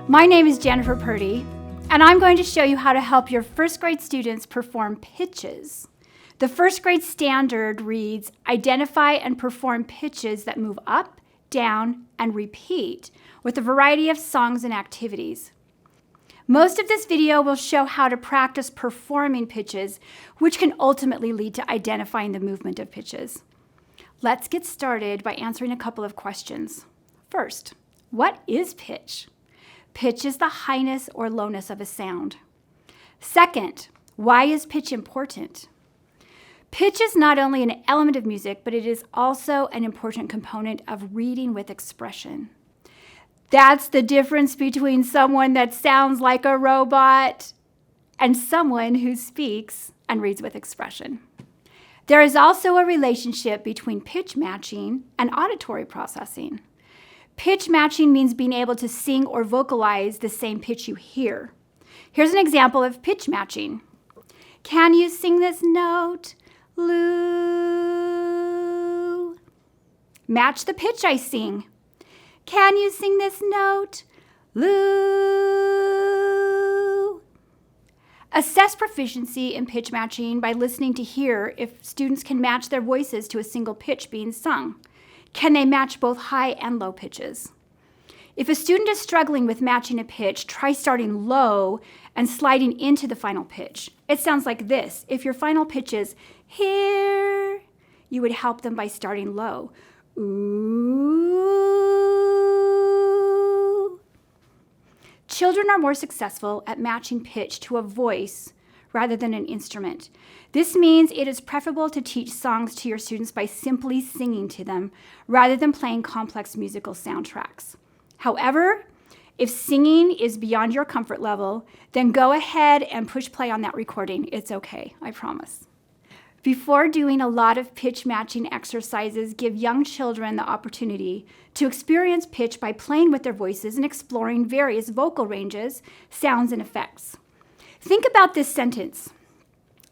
My name is Jennifer Purdy, and I'm going to show you how to help your first grade students perform pitches. The first grade standard reads, identify and perform pitches that move up, down, and repeat with a variety of songs and activities. Most of this video will show how to practice performing pitches, which can ultimately lead to identifying the movement of pitches. Let's get started by answering a couple of questions. First, what is pitch? Pitch is the highness or lowness of a sound. Second, why is pitch important? Pitch is not only an element of music, but it is also an important component of reading with expression. That's the difference between someone that sounds like a robot and someone who speaks and reads with expression. There is also a relationship between pitch matching and auditory processing. Pitch matching means being able to sing or vocalize the same pitch you hear. Here's an example of pitch matching. Can you sing this note, Lou? Match the pitch I sing. Can you sing this note, Lou? Assess proficiency in pitch matching by listening to hear if students can match their voices to a single pitch being sung. Can they match both high and low pitches? If a student is struggling with matching a pitch, try starting low and sliding into the final pitch. It sounds like this. If your final pitch is here, you would help them by starting low. Ooh. Children are more successful at matching pitch to a voice rather than an instrument. This means it is preferable to teach songs to your students by simply singing to them rather than playing complex musical soundtracks. However, if singing is beyond your comfort level, then go ahead and push play on that recording. It's okay, I promise. Before doing a lot of pitch matching exercises, give young children the opportunity to experience pitch by playing with their voices and exploring various vocal ranges, sounds, and effects. Think about this sentence.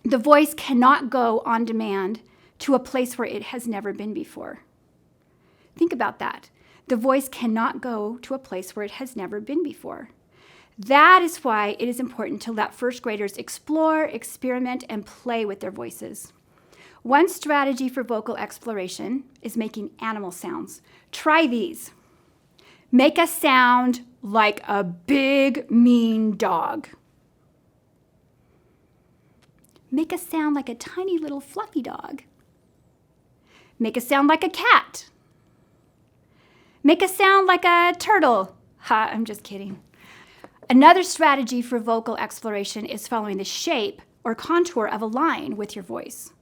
The voice cannot go on demand to a place where it has never been before. Think about that. The voice cannot go to a place where it has never been before. That is why it is important to let first graders explore, experiment, and play with their voices. One strategy for vocal exploration is making animal sounds. Try these. Make a sound like a big, mean dog. Make a sound like a tiny little fluffy dog. Make a sound like a cat. Make a sound like a turtle. Ha, I'm just kidding. Another strategy for vocal exploration is following the shape or contour of a line with your voice.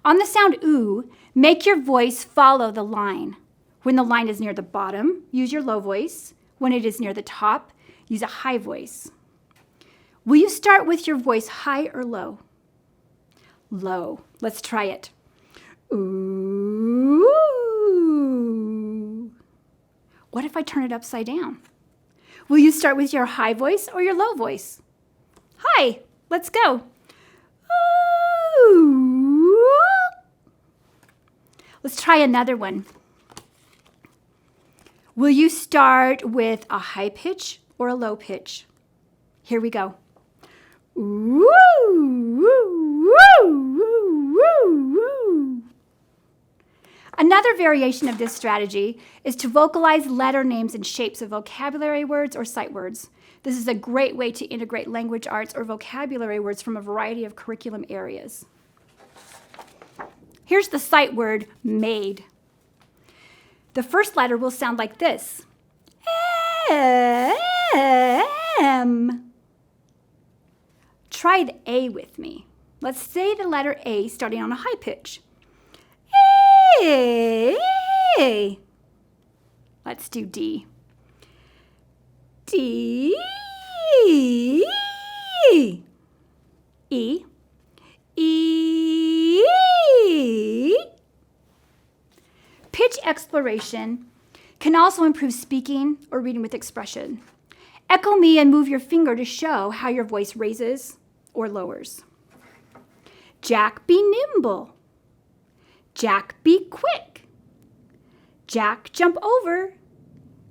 On the sound ooh, make your voice follow the line. When the line is near the bottom, use your low voice. When it is near the top, use a high voice. Will you start with your voice high or low? Low. Let's try it. Ooh. What if I turn it upside down? Will you start with your high voice or your low voice? High. Let's go. Ooh. Let's try another one. Will you start with a high pitch or a low pitch? Here we go. Ooh, woo, woo, woo, woo, woo. Another variation of this strategy is to vocalize letter names and shapes of vocabulary words or sight words. This is a great way to integrate language arts or vocabulary words from a variety of curriculum areas. Here's the sight word made. The first letter will sound like this. M. Try the A with me. Let's say the letter A starting on a high pitch. A. Let's do D. D. E. E. Pitch exploration can also improve speaking or reading with expression. Echo me and move your finger to show how your voice raises or lowers. Jack, be nimble. Jack, be quick. Jack, jump over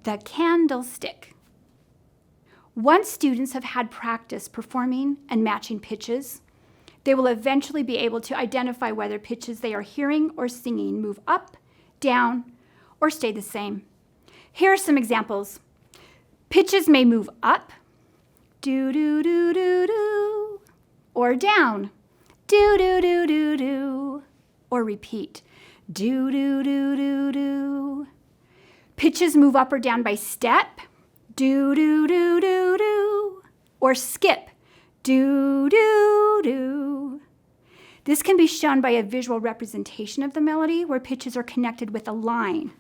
the candlestick. Once students have had practice performing and matching pitches, they will eventually be able to identify whether pitches they are hearing or singing move up, down, or stay the same. Here are some examples. Pitches may move up, do do do do do, or down, do do do do do, or repeat, do do do do do. Pitches move up or down by step, do do do do do, or skip, do do do. This can be shown by a visual representation of the melody where pitches are connected with a line.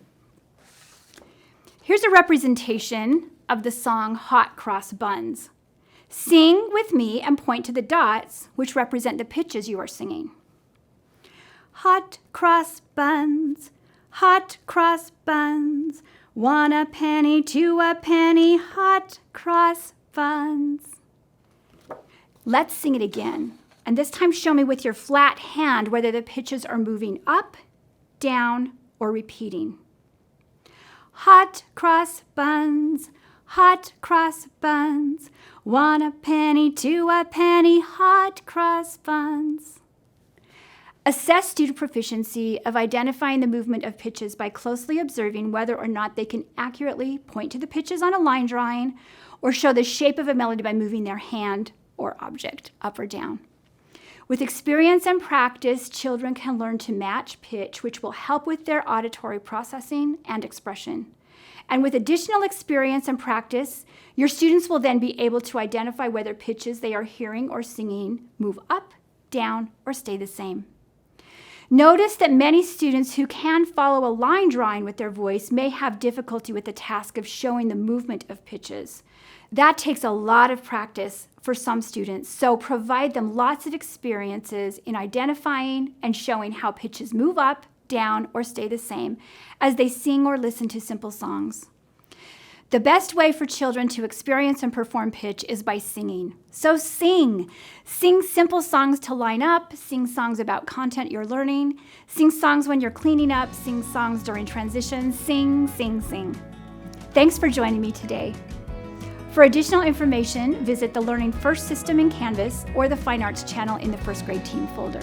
Here's a representation of the song Hot Cross Buns. Sing with me and point to the dots which represent the pitches you are singing. Hot cross buns, hot cross buns, 1 a penny, 2 a penny, hot cross buns. Let's sing it again, and this time show me with your flat hand whether the pitches are moving up, down, or repeating. Hot cross buns, hot cross buns, 1 a penny, 2 a penny, hot cross buns. Assess student proficiency of identifying the movement of pitches by closely observing whether or not they can accurately point to the pitches on a line drawing or show the shape of a melody by moving their hand or object up or down. With experience and practice, children can learn to match pitch, which will help with their auditory processing and expression. And with additional experience and practice, your students will then be able to identify whether pitches they are hearing or singing move up, down, or stay the same. Notice that many students who can follow a line drawing with their voice may have difficulty with the task of showing the movement of pitches. That takes a lot of practice for some students, so provide them lots of experiences in identifying and showing how pitches move up, down, or stay the same as they sing or listen to simple songs. The best way for children to experience and perform pitch is by singing. So sing. Sing simple songs to line up, sing songs about content you're learning, sing songs when you're cleaning up, sing songs during transitions, sing, sing, sing. Thanks for joining me today. For additional information, visit the Learning First system in Canvas or the Fine Arts channel in the First Grade Team folder.